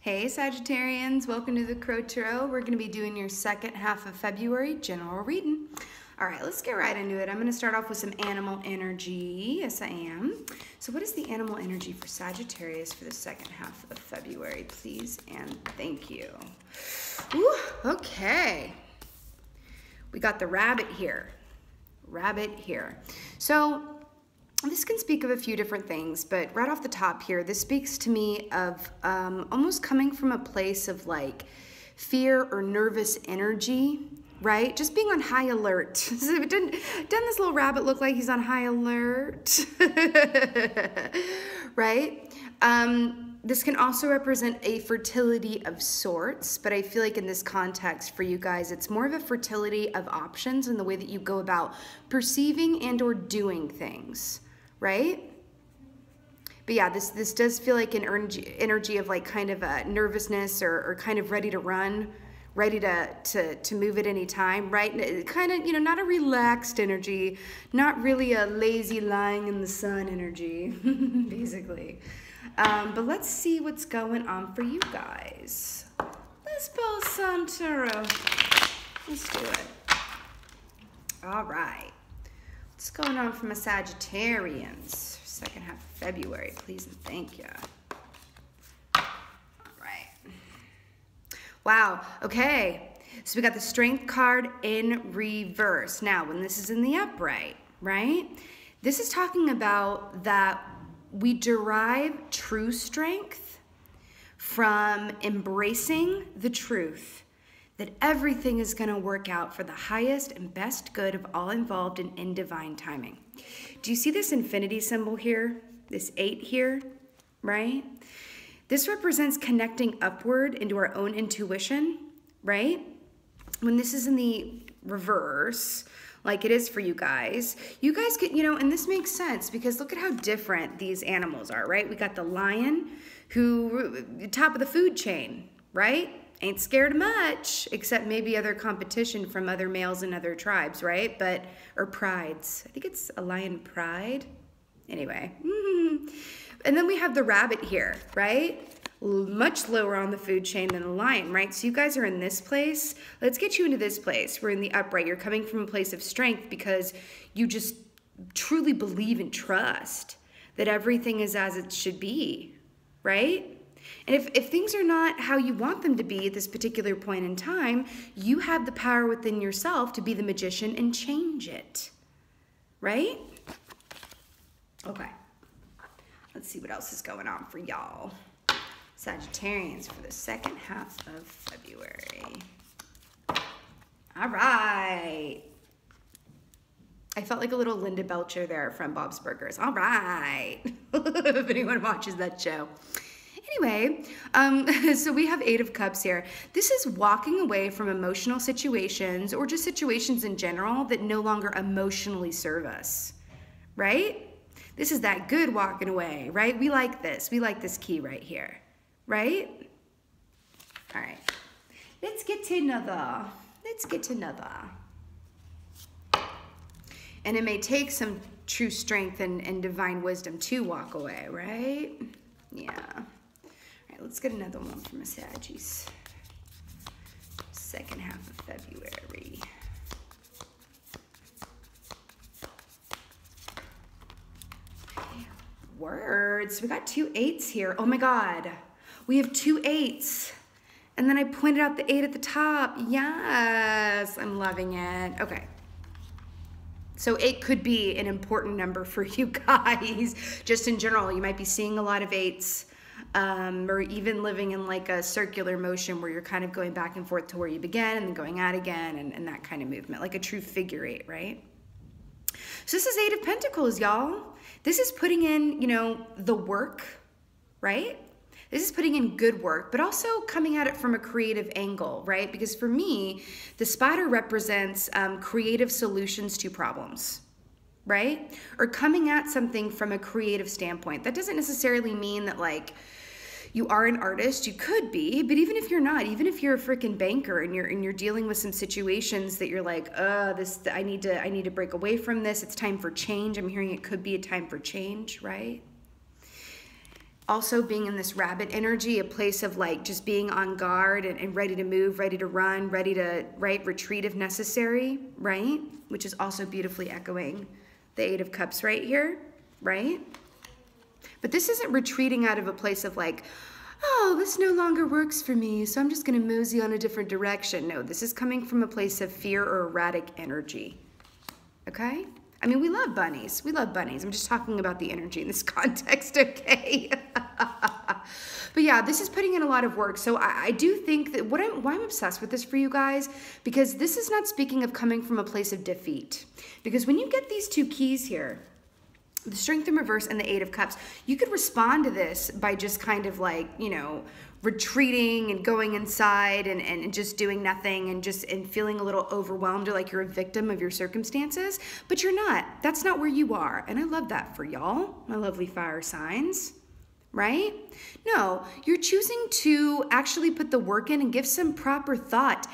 Hey Sagittarians, welcome to the Crow Tarot. We're going to be doing your second half of February general reading. All right, let's get right into it. I'm going to start off with some animal energy. Yes, I am. So what is the animal energy for Sagittarius for the second half of February, please? And thank you. Ooh, okay. We got the rabbit here. Rabbit here. So this can speak of a few different things, but right off the top here, this speaks to me of almost coming from a place of like fear or nervous energy, right? Just being on high alert. Doesn't this little rabbit look like he's on high alert? Right? This can also represent a fertility of sorts, but I feel like in this context for you guys, it's more of a fertility of options in the way that you go about perceiving and or doing things, right? But yeah, this does feel like an energy of like kind of a nervousness or kind of ready to run, ready to move at any time, right? Kind of, you know, not a relaxed energy, not really a lazy lying in the sun energy, basically. But let's see what's going on for you guys. Let's pull some tarot. Let's do it. All right. What's going on for my Sagittarians? Second half of February, please and thank you. All right. Wow, okay. So we got the Strength card in reverse. Now, when this is in the upright, right? This is talking about that we derive true strength from embracing the truth that everything is going to work out for the highest and best good of all involved and in divine timing. Do you see this infinity symbol here? This 8 here, right? This represents connecting upward into our own intuition, right? When this is in the reverse, like it is for you guys get, you know, and this makes sense because look at how different these animals are, right? We got the lion who, top of the food chain, right? Ain't scared of much, except maybe other competition from other males and other tribes, right? But, or prides. I think it's a lion pride. Anyway. And then we have the rabbit here, right? Much lower on the food chain than the lion, right? So you guys are in this place. Let's get you into this place. We're in the upright. You're coming from a place of strength because you just truly believe and trust that everything is as it should be, right? And if things are not how you want them to be at this particular point in time, you have the power within yourself to be the magician and change it, right? Okay. Let's see what else is going on for y'all. Sagittarians for the second half of February. All right. I felt like a little Linda Belcher there from Bob's Burgers. All right. If anyone watches that show. Anyway, so we have 8 of Cups here. This is walking away from emotional situations or just situations in general that no longer emotionally serve us, right? This is that good walking away, right? We like this. We like this key right here, right? All right. Let's get to another. Let's get to another. And it may take some true strength and divine wisdom to walk away, right? Yeah. Let's get another one from a Saggies. Second half of February. Words. We got 2 8s here. Oh my God. We have 2 8s. And then I pointed out the 8 at the top. Yes. I'm loving it. Okay. So 8 could be an important number for you guys. Just in general, you might be seeing a lot of 8s. Or even living in like a circular motion where you're kind of going back and forth to where you began and then going out again and that kind of movement, like a true figure 8, right? So this is 8 of Pentacles, y'all. This is putting in, you know, the work, right? This is putting in good work, but also coming at it from a creative angle, right? Because for me, the spider represents creative solutions to problems, right? Or coming at something from a creative standpoint. That doesn't necessarily mean that like you are an artist. You could be, but even if you're not, even if you're a freaking banker and you're dealing with some situations that you're like, I need to break away from this. It's time for change. I'm hearing it could be a time for change, right? Also being in this rabbit energy, a place of like just being on guard and ready to move, ready to run, ready to, right, retreat if necessary, right? Which is also beautifully echoing the Eight of Cups right here, right? But this isn't retreating out of a place of like, oh, this no longer works for me, so I'm just gonna mosey on a different direction. No, this is coming from a place of fear or erratic energy, okay? I mean, we love bunnies. We love bunnies. I'm just talking about the energy in this context, okay? But yeah, this is putting in a lot of work. So I do think that why I'm obsessed with this for you guys, because this is not speaking of coming from a place of defeat. Because when you get these two keys here, the Strength in reverse and the Eight of Cups, you could respond to this by just kind of like, you know, retreating and going inside and just doing nothing and feeling a little overwhelmed or like you're a victim of your circumstances, but you're not. That's not where you are. And I love that for y'all, my lovely fire signs, right? No, you're choosing to actually put the work in and give some proper thought,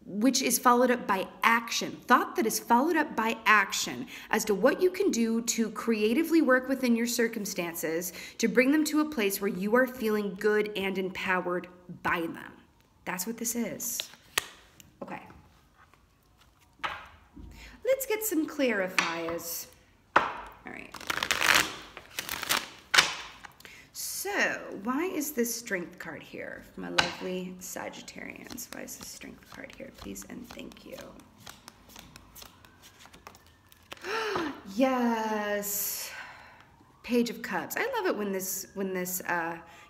which is followed up by action. Thought that is followed up by action as to what you can do to creatively work within your circumstances to bring them to a place where you are feeling good and empowered by them. That's what this is. Okay. Let's get some clarifiers. All right. So, why is this Strength card here for my lovely Sagittarians? Why is this Strength card here? Please and thank you. Yes. Page of Cups. I love it when this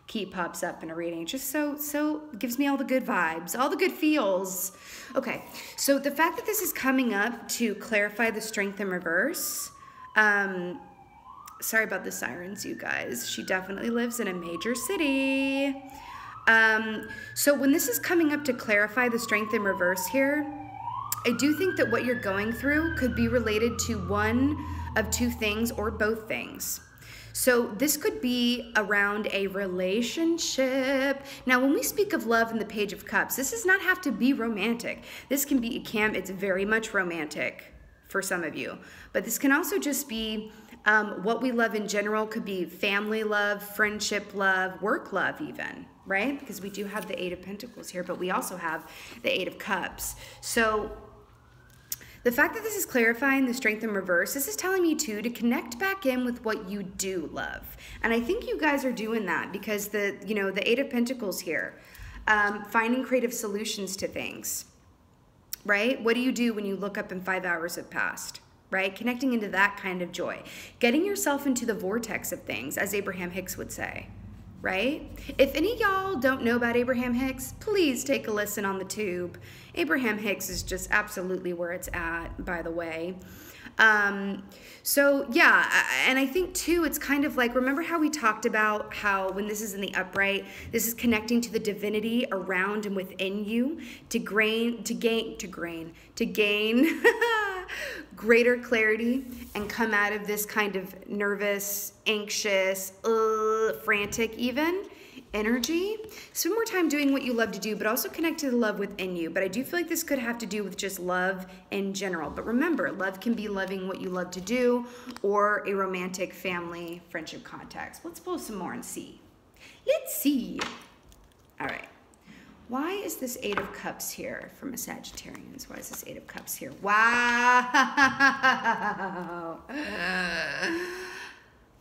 key pops up in a reading. Just so gives me all the good vibes, all the good feels. Okay, so the fact that this is coming up to clarify the Strength in reverse, sorry about the sirens, you guys. She definitely lives in a major city. So when this is coming up to clarify the Strength in reverse here, I do think that what you're going through could be related to one of two things or both things. So this could be around a relationship. Now, when we speak of love in the Page of Cups, this does not have to be romantic. This can be, it's very much romantic for some of you. But this can also just be what we love in general. Could be family love, friendship love, work love even, right? Because we do have the Eight of Pentacles here, but we also have the Eight of Cups. So the fact that this is clarifying the Strength in reverse, this is telling me too to connect back in with what you do love. And I think you guys are doing that because the Eight of Pentacles here, finding creative solutions to things, right? What do you do when you look up and 5 hours have passed? Right? Connecting into that kind of joy. Getting yourself into the vortex of things, as Abraham Hicks would say, right? If any of y'all don't know about Abraham Hicks, please take a listen on the tube. Abraham Hicks is just absolutely where it's at, by the way. So yeah, and I think too, it's kind of like, remember how we talked about how when this is in the upright, this is connecting to the divinity around and within you to gain greater clarity and come out of this kind of nervous, anxious, frantic even energy. Spend more time doing what you love to do, but also connect to the love within you. But I do feel like this could have to do with just love in general. But remember, love can be loving what you love to do or a romantic family friendship context. Let's pull some more and see. Let's see. All right. Why is this Eight of Cups here from a Sagittarians? Why is this Eight of Cups here? Wow.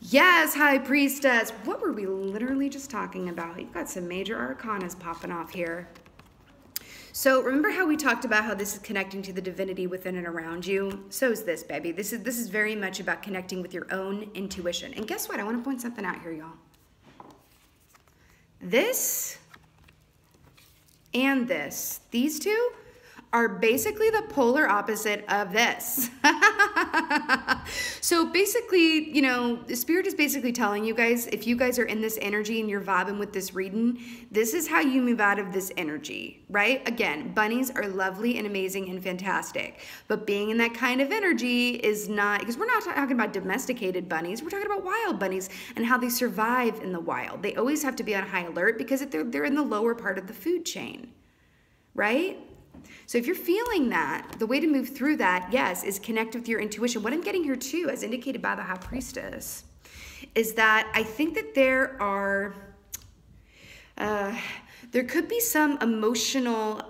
Yes, High Priestess. What were we literally just talking about? You've got some major arcanas popping off here. So remember how we talked about how this is connecting to the divinity within and around you? So is this, baby. This is very much about connecting with your own intuition. And guess what? I want to point something out here, y'all. This and this, these two are basically the polar opposite of this. So basically, the Spirit is basically telling you guys, if you guys are in this energy and you're vibing with this reading, this is how you move out of this energy, right? Again, bunnies are lovely and amazing and fantastic, but being in that kind of energy is not, because we're not talking about domesticated bunnies, we're talking about wild bunnies and how they survive in the wild. They always have to be on high alert because they're in the lower part of the food chain, right? So if you're feeling that, the way to move through that, yes, is connect with your intuition. What I'm getting here too, as indicated by the High Priestess, is that I think that there could be some emotional,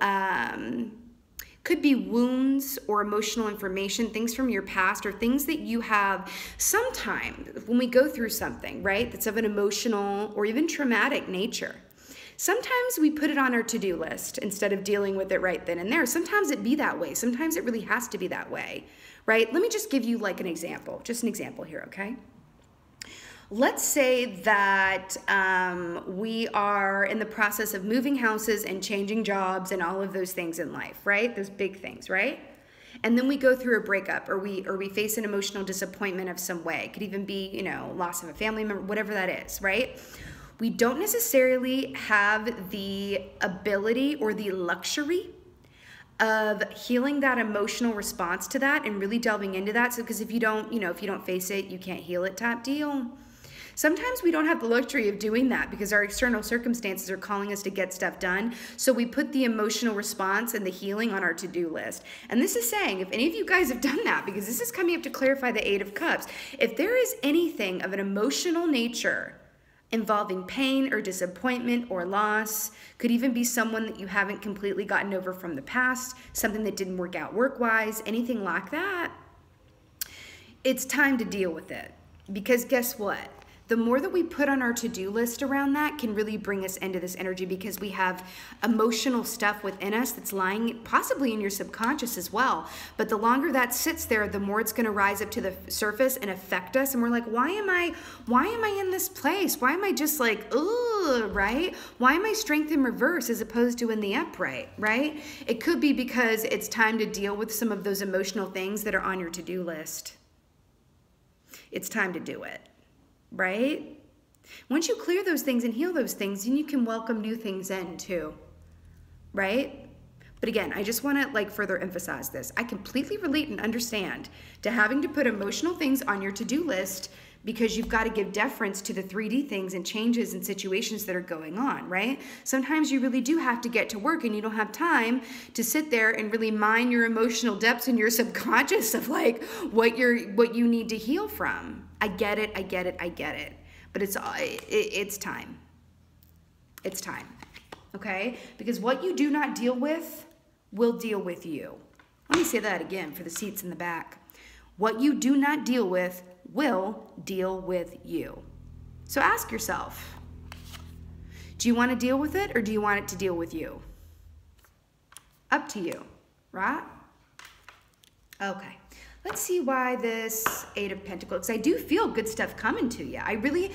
could be wounds or emotional information, things from your past or things that you have sometimes when we go through something, right, that's of an emotional or even traumatic nature. Sometimes we put it on our to-do list instead of dealing with it right then and there. Sometimes it be that way. Sometimes it really has to be that way, right? Let me just give you like an example, just an example here, okay? Let's say that we are in the process of moving houses and changing jobs and all of those things in life, right? Those big things, right? And then we go through a breakup, or we face an emotional disappointment of some way. It could even be, you know, loss of a family member, whatever that is, right? We don't necessarily have the ability or the luxury of healing that emotional response to that and really delving into that. So, because if you don't, you know, if you don't face it, you can't heal it type deal. Sometimes we don't have the luxury of doing that because our external circumstances are calling us to get stuff done. So we put the emotional response and the healing on our to-do list. And this is saying, if any of you guys have done that, because this is coming up to clarify the Eight of Cups, if there is anything of an emotional nature involving pain or disappointment or loss, could even be someone that you haven't completely gotten over from the past, something that didn't work out work-wise, anything like that, it's time to deal with it. Because guess what? The more that we put on our to-do list around that can really bring us into this energy, because we have emotional stuff within us that's lying possibly in your subconscious as well. But the longer that sits there, the more it's going to rise up to the surface and affect us. And we're like, why am I in this place? Why am I just like, ugh, right? Why am I strength in reverse as opposed to in the upright, right? It could be because it's time to deal with some of those emotional things that are on your to-do list. It's time to do it. Right? Once you clear those things and heal those things, then you can welcome new things in too. Right? But again, I just want to like further emphasize this. I completely relate and understand to having to put emotional things on your to-do list, because you've got to give deference to the 3D things and changes and situations that are going on, right? Sometimes you really do have to get to work and you don't have time to sit there and really mine your emotional depths in your subconscious of like what you need to heal from. I get it, I get it, I get it. But it's time. It's time, okay? Because what you do not deal with will deal with you. Let me say that again for the seats in the back. What you do not deal with will deal with you. So ask yourself, do you want to deal with it or do you want it to deal with you? Up to you, right? Okay, let's see why this Eight of Pentacles, because I do feel good stuff coming to you. I really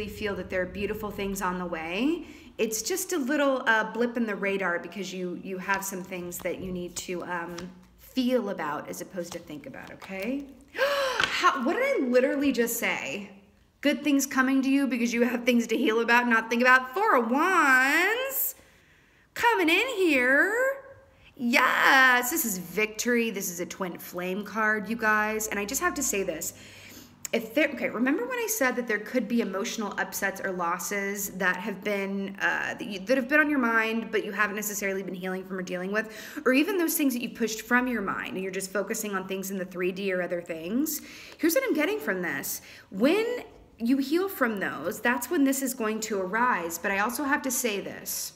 feel that there are beautiful things on the way. It's just a little blip in the radar because you have some things that you need to feel about as opposed to think about, okay? What did I literally just say? Good things coming to you because you have things to heal about, not think about. Four of Wands coming in here. Yes, this is victory. This is a twin flame card, you guys. And I just have to say this. Okay, remember when I said that there could be emotional upsets or losses that have been that have been on your mind, but you haven't necessarily been healing from or dealing with, or even those things that you pushed from your mind and you're just focusing on things in the 3D or other things. Here's what I'm getting from this. When you heal from those, that's when this is going to arise. But I also have to say this.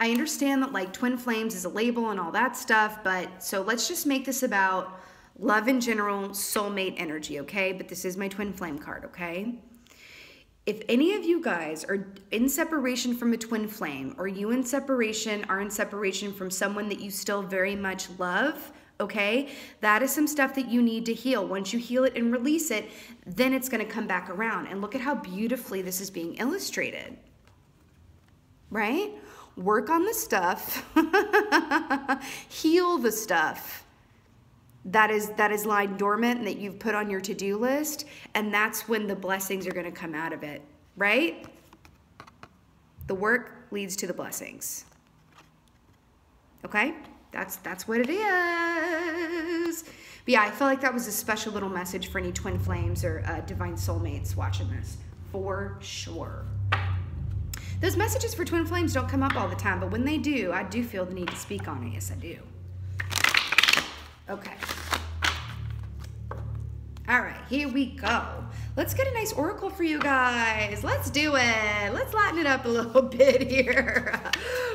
I understand that like twin flames is a label and all that stuff, but so let's just make this about love in general, soulmate energy, okay? But this is my twin flame card, okay? If any of you guys are in separation from a twin flame, or you are in separation from someone that you still very much love, okay? That is some stuff that you need to heal. Once you heal it and release it, then it's gonna come back around. And look at how beautifully this is being illustrated, right? Work on the stuff, heal the stuff that is lying dormant and that you've put on your to-do list, and that's when the blessings are going to come out of it, right? The work leads to the blessings. Okay? That's what it is. But yeah, I felt like that was a special little message for any twin flames or divine soulmates watching this, for sure. Those messages for twin flames don't come up all the time, but when they do, I do feel the need to speak on it. Yes, I do. Okay. All right, here we go. Let's get a nice oracle for you guys. Let's do it. Let's lighten it up a little bit here.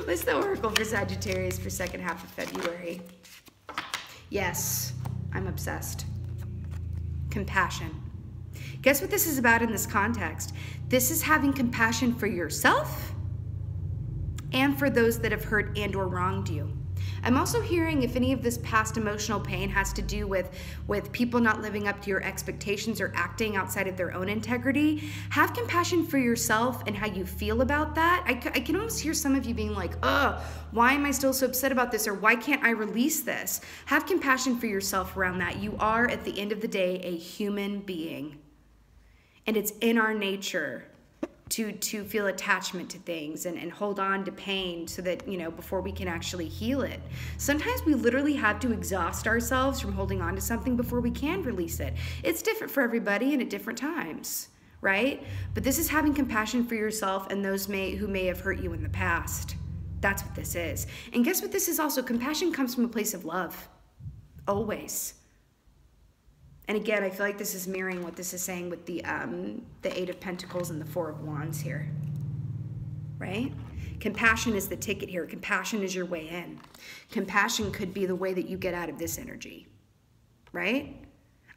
What's the oracle for Sagittarius for second half of February? Yes, I'm obsessed. Compassion. Guess what this is about in this context? This is having compassion for yourself and for those that have hurt and or wronged you. I'm also hearing if any of this past emotional pain has to do with people not living up to your expectations or acting outside of their own integrity, have compassion for yourself and how you feel about that. I can almost hear some of you being like, why am I still so upset about this? Or why can't I release this? Have compassion for yourself around that. You are, at the end of the day, a human being. And it's in our nature to feel attachment to things and hold on to pain so that, you know, before we can actually heal it. Sometimes we literally have to exhaust ourselves from holding on to something before we can release it. It's different for everybody and at different times, right? But this is having compassion for yourself and those who may have hurt you in the past. That's what this is. And guess what this is also? Compassion comes from a place of love, always. And again, I feel like this is mirroring what this is saying with the Eight of Pentacles and the Four of Wands here, right? Compassion is the ticket here. Compassion is your way in. Compassion could be the way that you get out of this energy, right?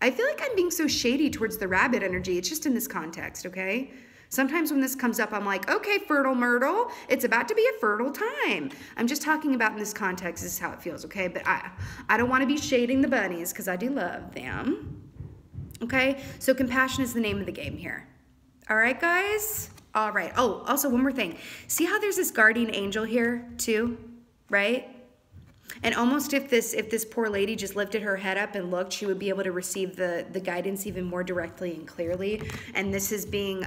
I feel like I'm being so shady towards the rabbit energy. It's just in this context, okay? Sometimes when this comes up, I'm like, okay, fertile myrtle, it's about to be a fertile time. I'm just talking about in this context, this is how it feels, okay? But I don't want to be shading the bunnies because I do love them, okay? So compassion is the name of the game here. All right, guys? All right. Oh, also one more thing. See how there's this guardian angel here too, right? And almost if this poor lady just lifted her head up and looked, she would be able to receive the guidance even more directly and clearly. And this is being,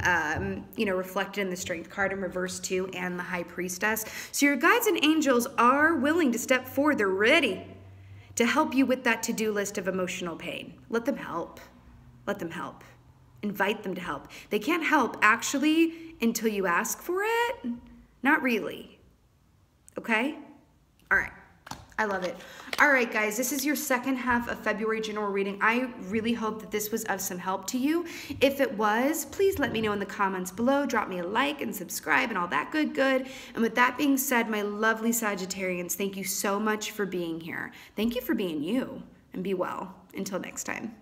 you know, reflected in the Strength card in reverse too, and the High Priestess. So your guides and angels are willing to step forward. They're ready to help you with that to-do list of emotional pain. Let them help. Let them help. Invite them to help. They can't help actually until you ask for it. Not really. Okay? All right. I love it. All right, guys, this is your second half of February general reading. I really hope that this was of some help to you. If it was, please let me know in the comments below. Drop me a like and subscribe and all that good. And with that being said, my lovely Sagittarians, thank you so much for being here. Thank you for being you, and be well. Until next time.